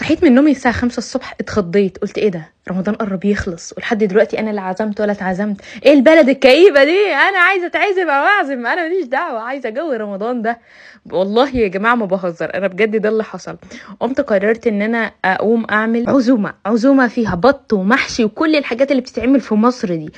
صحيت من نومي الساعة 5 الصبح، اتخضيت قلت ايه ده، رمضان قرب يخلص ولحد دلوقتي انا لا عزمت ولا اتعزمت. ايه البلد الكئيبة دي؟ انا عايزة اتعزم او اعزم، انا ماليش دعوة، عايزة جو رمضان ده. والله يا جماعة ما بهزر، انا بجد ده اللي حصل. قمت قررت ان انا اقوم اعمل عزومة فيها بط ومحشي وكل الحاجات اللي بتتعمل في مصر دي.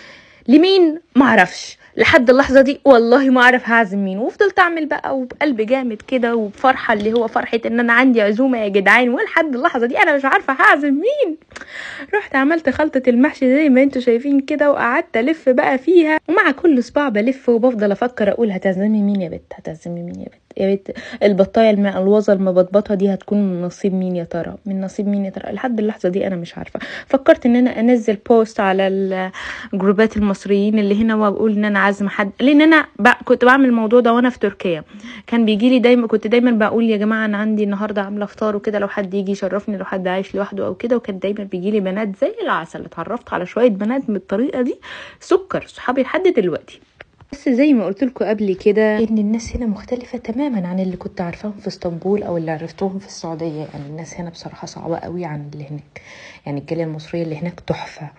لمين؟ معرفش لحد اللحظه دي، والله ما اعرف هعزم مين. وفضلت اعمل بقى وبقلب جامد كده وبفرحه، اللي هو فرحه ان انا عندي عزومه يا جدعان، ولحد اللحظه دي انا مش عارفه هعزم مين. رحت عملت خلطه المحشي زي ما انتوا شايفين كده، وقعدت الف بقى فيها، ومع كل صباع بلف وبفضل افكر اقول هتعزمي مين يا بت، هتعزمي مين يا بت يا بت. البطايه المقلوظه المبطبطه دي هتكون من نصيب مين يا ترى، من نصيب مين يا ترى؟ لحد اللحظه دي انا مش عارفه. فكرت ان انا انزل بوست على الجروبات المصريين اللي هنا واقول ان انا عازمه حد، لان انا كنت بعمل الموضوع ده وانا في تركيا. كان بيجي لي دايما، كنت دايما بقول يا جماعه انا عندي النهارده عامله فطار وكده، لو حد يجي يشرفني، لو حد عايش لوحده او كده. وكان دايما بيجي لي بنات زي العسل، اتعرفت على شويه بنات من الطريقه دي سكر، صحابي لحد دلوقتي. بس زي ما قلت لكم قبل كده ان الناس هنا مختلفه تماما عن اللي كنت عارفاهم في اسطنبول او اللي عرفتهم في السعوديه. يعني الناس هنا بصراحه صعبه قوي عن اللي هناك. يعني الجاليه المصريه اللي هناك تحفه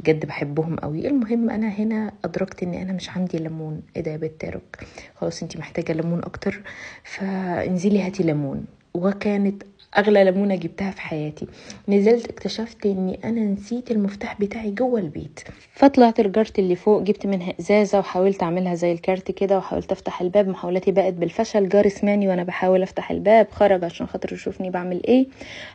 بجد، بحبهم قوي. المهم انا هنا ادركت ان انا مش عندي ليمون. ايه ده يا بنت تارك، خلاص انتي محتاجه ليمون اكتر، فانزلي هاتي ليمون. وكانت اغلى ليمونه جبتها في حياتي. نزلت اكتشفت اني انا نسيت المفتاح بتاعي جوه البيت، فطلعت الجارت اللي فوق جبت منها ازازه وحاولت اعملها زي الكارت كده، وحاولت افتح الباب. محاولاتي بقت بالفشل. جار سمعني وانا بحاول افتح الباب، خرج عشان خاطر يشوفني بعمل ايه،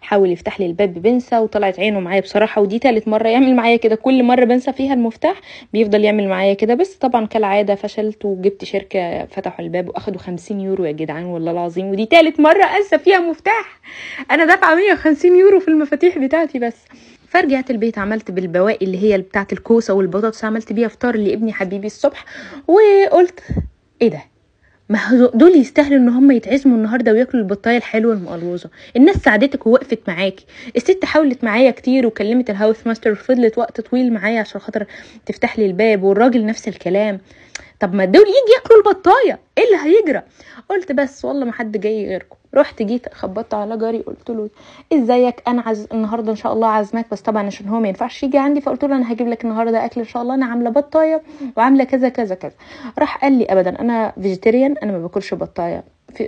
حاول يفتح لي الباب بنسى، وطلعت عينه معايا بصراحه. ودي ثالث مره يعمل معايا كده، كل مره بنسى فيها المفتاح بيفضل يعمل معايا كده. بس طبعا كالعاده فشلت، وجبت شركه فتحوا الباب واخدوا 50 يورو يا جدعان والله العظيم. ودي ثالث مره انسى فيها مفتاح، انا دافعه 150 يورو في المفاتيح بتاعتي بس. فرجعت البيت، عملت بالبواقي اللي هي بتاعه الكوسه والبطاطس، عملت بيها فطار لابني حبيبي الصبح. وقلت ايه ده، ما دول يستاهلوا ان هم يتعزموا النهارده وياكلوا البطايه الحلوه المقلوظه. الناس ساعدتك ووقفت معاكي، الست حاولت معايا كتير وكلمت الهاوس ماستر وفضلت وقت طويل معايا عشان خاطر تفتح لي الباب، والراجل نفس الكلام. طب ما دول يجي ياكلوا البطايه، ايه اللي هيجرى؟ قلت بس والله ما حد جاي غيركم. رحت جيت خبطت على جاري، قلت له ازيك، انا النهارده ان شاء الله عازمك، بس طبعا عشان هو ما ينفعش يجي عندي، فقلت له انا هجيب لك النهارده اكل ان شاء الله، انا عامله بطايه وعامله كذا كذا كذا. راح قال لي ابدا انا فيجيتيريان، انا ما باكلش بطايه.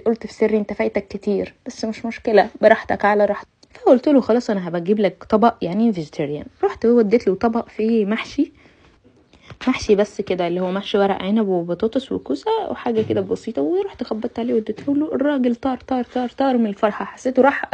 قلت في سري انت فايتك كتير، بس مش مشكله، براحتك على راحتك. فقلت له خلاص انا هبجيب لك طبق يعني فيجيتيريان. رحت وديت له طبق فيه محشي بس كده، اللي هو محشي ورق عنب وبطاطس وكوسه وحاجه كده بسيطه. ورحت خبطت عليه واديته له. الراجل طار طار طار طار من الفرحه، حسيته راح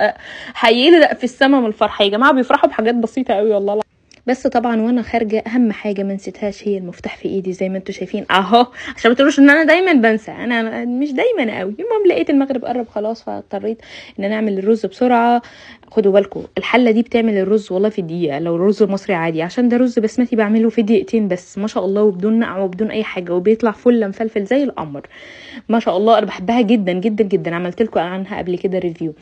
هيلدق في السما من الفرحه. يا جماعه بيفرحوا بحاجات بسيطه قوي والله. بس طبعا وانا خارجه اهم حاجه ما نسيتهاش هي المفتاح في ايدي زي ما انتم شايفين اهو، عشان ما تقولوش ان انا دايما بنسى، انا مش دايما قوي. المهم لقيت المغرب قرب خلاص، فاضطريت ان انا اعمل الرز بسرعه. خدوا بالكم الحله دي بتعمل الرز والله في دقيقه، لو الرز مصري عادي، عشان ده رز بسمتي بعمله في دقيقتين بس ما شاء الله، وبدون نقع وبدون اي حاجه، وبيطلع فل مفلفل زي القمر ما شاء الله. انا بحبها جدا جدا جدا، عملت لكم عنها قبل كده ريفيو.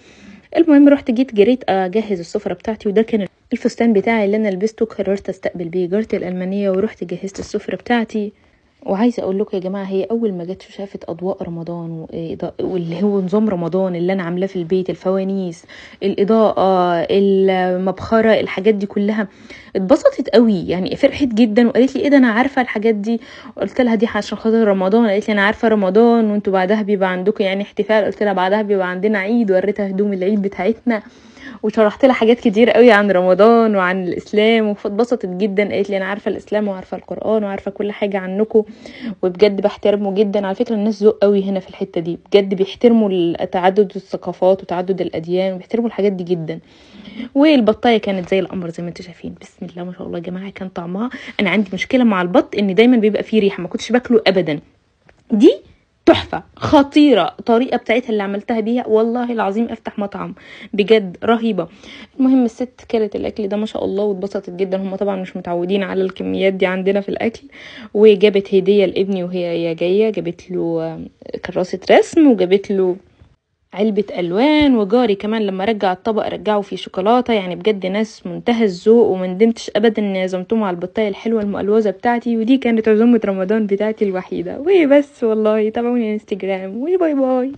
المهم رحت جريت اجهز السفره بتاعتي، وده كان الفستان بتاعي اللي انا لبسته، قررت استقبل بيه جارتي الالمانيه. ورحت جهزت السفره بتاعتي. وعايزه اقول لكم يا جماعه، هي اول ما جت شافت اضواء رمضان واللي هو نظام رمضان اللي انا عاملاه في البيت، الفوانيس، الاضاءه، المبخره، الحاجات دي كلها، اتبسطت قوي. يعني فرحت جدا وقالت لي ايه ده انا عارفه الحاجات دي. قلت لها دي عشان خاطر رمضان. قالت لي انا عارفه رمضان وانتوا بعدها بيبقى عندكم يعني احتفال. قلت لها بعدها بيبقى عندنا عيد. وريتها هدوم العيد بتاعتنا وشرحت لها حاجات كتير قوي عن رمضان وعن الاسلام، فاتبسطت جدا. قالت لي انا عارفه الاسلام وعارفه القران وعارفه كل حاجه عنكم، وبجد بحترمه جدا. على فكره الناس ذوق قوي هنا في الحته دي، بجد بيحترموا تعدد الثقافات وتعدد الاديان، وبيحترموا الحاجات دي جدا. والبطايه كانت زي القمر زي ما انتم شايفين، بسم الله ما شاء الله يا جماعه. كان طعمها، انا عندي مشكله مع البط ان دايما بيبقى فيه ريحه، ما كنتش باكله ابدا. دي تحفه خطيره، الطريقه بتاعتها اللي عملتها بيها والله العظيم افتح مطعم، بجد رهيبه. المهم الست كلت الاكل ده ما شاء الله واتبسطت جدا. هم طبعا مش متعودين على الكميات دي عندنا في الاكل. وجابت هديه لابني وهي جايه، جابت له كراسه رسم، وجابت له علبة ألوان. وجاري كمان لما رجع الطبق رجعه فيه شوكولاتة. يعني بجد ناس منتهى الذوق، ومندمتش أبدا إن عزمتهم على البطاية الحلوة المقلوزة بتاعتي. ودي كانت عزومة رمضان بتاعتي الوحيدة. وبس والله تابعوني انستجرام، وباي باي.